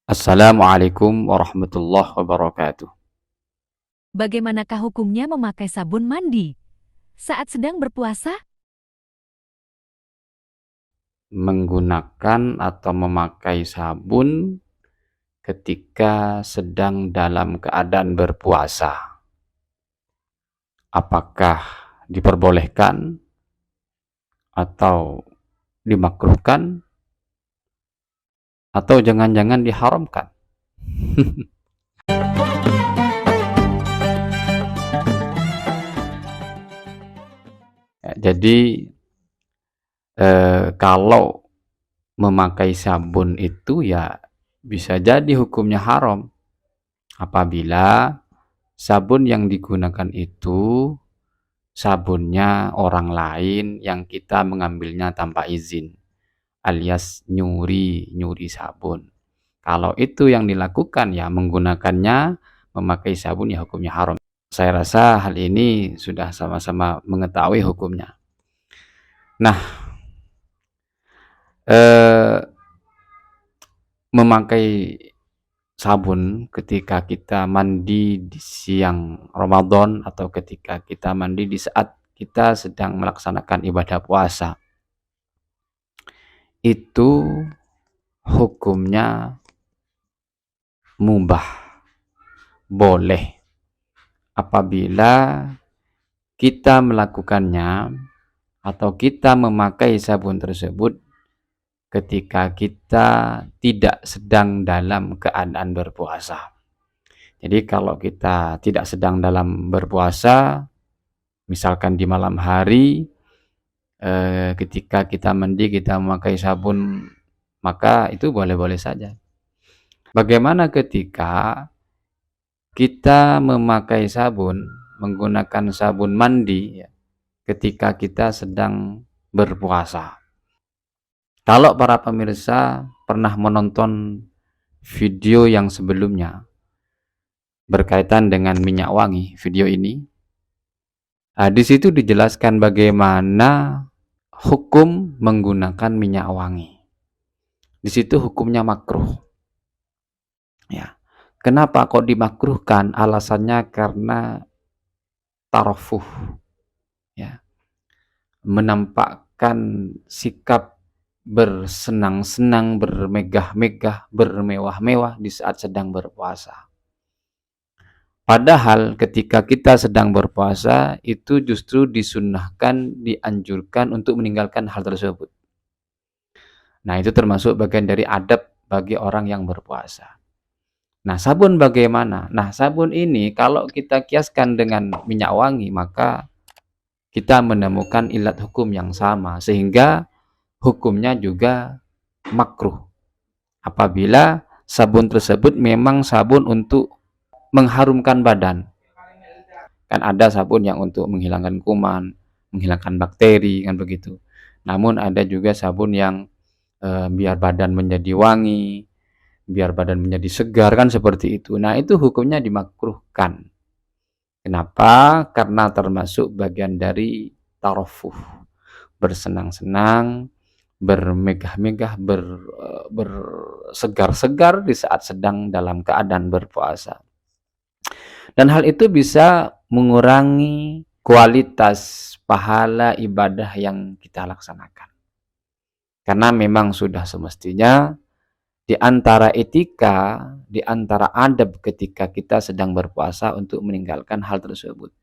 Assalamualaikum warahmatullahi wabarakatuh. Bagaimanakah hukumnya memakai sabun mandi saat sedang berpuasa? Menggunakan atau memakai sabun ketika sedang dalam keadaan berpuasa. Apakah diperbolehkan atau dimakruhkan atau jangan-jangan diharamkan? Jadi kalau memakai sabun itu ya bisa jadi hukumnya haram apabila sabun yang digunakan itu sabunnya orang lain yang kita mengambilnya tanpa izin, alias nyuri sabun. Kalau itu yang dilakukan ya menggunakannya, memakai sabun ya hukumnya haram. Saya rasa hal ini sudah sama-sama mengetahui hukumnya. Nah, memakai sabun ketika kita mandi di siang Ramadan atau ketika kita mandi di saat kita sedang melaksanakan ibadah puasa, itu hukumnya mubah, boleh apabila kita melakukannya atau kita memakai sabun tersebut ketika kita tidak sedang dalam keadaan berpuasa. Jadi kalau kita tidak sedang dalam berpuasa, misalkan di malam hari, ketika kita mandi kita memakai sabun, maka itu boleh-boleh saja. Bagaimana ketika kita memakai sabun, menggunakan sabun mandi ya, ketika kita sedang berpuasa? Kalau para pemirsa pernah menonton video yang sebelumnya berkaitan dengan minyak wangi, video ini, di situ dijelaskan bagaimana hukum menggunakan minyak wangi. Di situ hukumnya makruh. Ya. Kenapa kok dimakruhkan? Alasannya karena tarofuh. Ya. Menampakkan sikap bersenang-senang, bermegah-megah, bermewah-mewah di saat sedang berpuasa. Padahal ketika kita sedang berpuasa itu justru disunnahkan, dianjurkan untuk meninggalkan hal tersebut. Nah, itu termasuk bagian dari adab bagi orang yang berpuasa. Nah, sabun bagaimana? Nah, sabun ini kalau kita kiaskan dengan minyak wangi, maka kita menemukan ilat hukum yang sama, sehingga hukumnya juga makruh. Apabila sabun tersebut memang sabun untuk mengharumkan badan. Kan ada sabun yang untuk menghilangkan kuman, menghilangkan bakteri, kan begitu. Namun ada juga sabun yang biar badan menjadi wangi, biar badan menjadi segar, kan seperti itu. Nah, itu hukumnya dimakruhkan. Kenapa? Karena termasuk bagian dari tarofuh, bersenang-senang, bermegah-megah, bersegar-segar di saat sedang dalam keadaan berpuasa. Dan hal itu bisa mengurangi kualitas pahala ibadah yang kita laksanakan. Karena memang sudah semestinya di antara etika, di antara adab ketika kita sedang berpuasa untuk meninggalkan hal tersebut.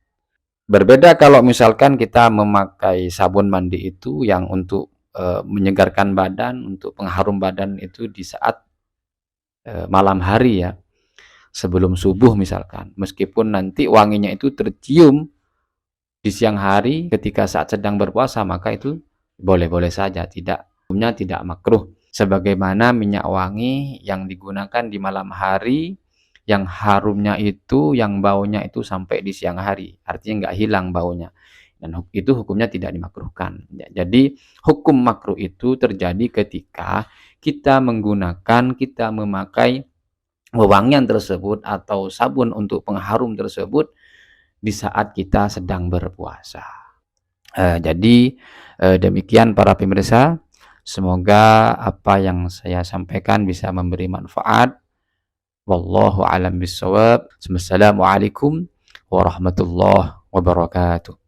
Berbeda kalau misalkan kita memakai sabun mandi itu yang untuk menyegarkan badan, untuk pengharum badan itu di saat malam hari ya, sebelum subuh misalkan. Meskipun nanti wanginya itu tercium di siang hari ketika saat sedang berpuasa, maka itu boleh-boleh saja, hukumnya tidak makruh. Sebagaimana minyak wangi yang digunakan di malam hari, yang harumnya itu, yang baunya itu sampai di siang hari, artinya nggak hilang baunya, dan itu hukumnya tidak dimakruhkan. Jadi hukum makruh itu terjadi ketika kita memakai wewangian tersebut atau sabun untuk pengharum tersebut di saat kita sedang berpuasa. Jadi demikian para pemirsa. Semoga apa yang saya sampaikan bisa memberi manfaat Wallahu a'lam bishawab. Wassalamualaikum warahmatullahi wabarakatuh.